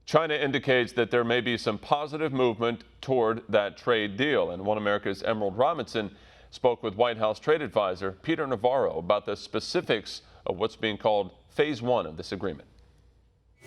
China indicates that there may be some positive movement toward that trade deal. And One America's Emerald Robinson spoke with White House trade advisor Peter Navarro about the specifics of what's being called Phase 1 of this agreement.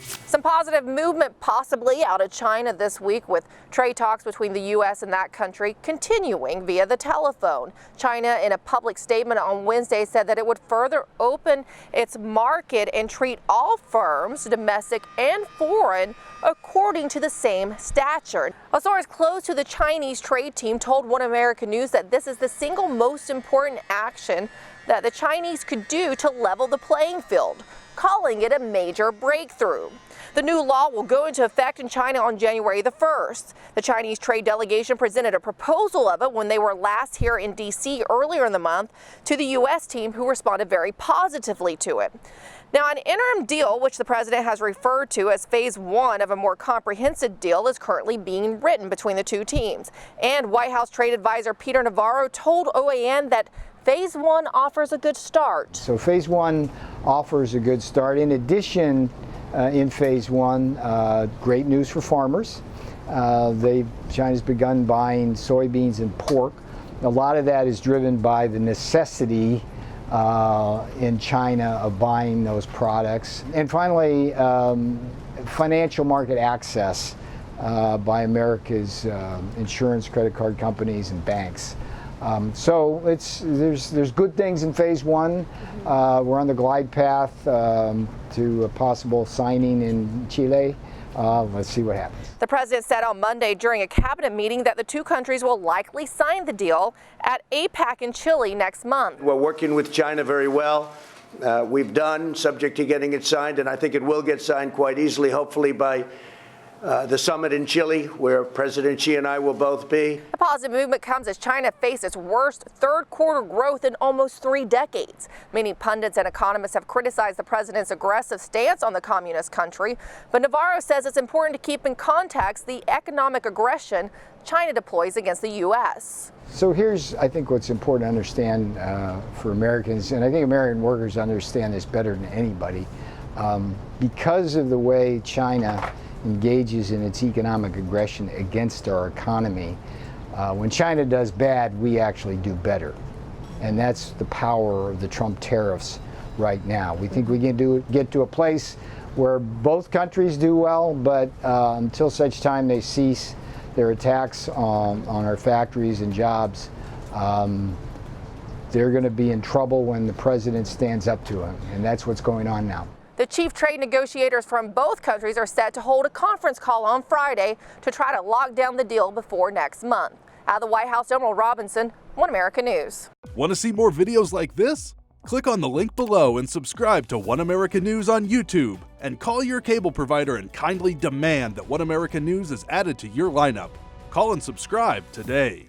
Some positive movement possibly out of China this week, with trade talks between the U.S. and that country continuing via the telephone. China, in a public statement on Wednesday, said that it would further open its market and treat all firms, domestic and foreign, according to the same stature. A source close to the Chinese trade team told One American News that this is the single most important action that the Chinese could do to level the playing field, calling it a major breakthrough. The new law will go into effect in China on January the 1st. The Chinese trade delegation presented a proposal of it when they were last here in D.C. earlier in the month to the U.S. team, who responded very positively to it. Now, an interim deal, which the president has referred to as Phase 1 of a more comprehensive deal, is currently being written between the two teams. And White House trade advisor Peter Navarro told OAN that Phase 1 offers a good start. So Phase 1 offers a good start. In addition, in Phase 1, great news for farmers. China's begun buying soybeans and pork. A lot of that is driven by the necessity in China of buying those products. And finally, financial market access by America's insurance, credit card companies, and banks. So there's good things in Phase 1. We're on the glide path to a possible signing in Chile. Let's see what happens. The president said on Monday during a cabinet meeting that the two countries will likely sign the deal at APEC in Chile next month. We're working with China very well. We've done, subject to getting it signed, and I think it will get signed quite easily, hopefully by the summit in Chile, where President Xi and I will both be. The positive movement comes as China faced its worst third quarter growth in almost 3 decades. Many pundits and economists have criticized the president's aggressive stance on the communist country, but Navarro says it's important to keep in context the economic aggression China deploys against the U.S. So here's, I think, what's important to understand for Americans, and I think American workers understand this better than anybody. Because of the way China engages in its economic aggression against our economy, when China does bad, we actually do better. And that's the power of the Trump tariffs right now. We think we can get to a place where both countries do well, but until such time they cease their attacks on our factories and jobs, they're going to be in trouble when the president stands up to them. And that's what's going on now. The chief trade negotiators from both countries are set to hold a conference call on Friday to try to lock down the deal before next month. Out of the White House, Emerald Robinson, One America News. Want to see more videos like this? Click on the link below and subscribe to One America News on YouTube. And call your cable provider and kindly demand that One America News is added to your lineup. Call and subscribe today.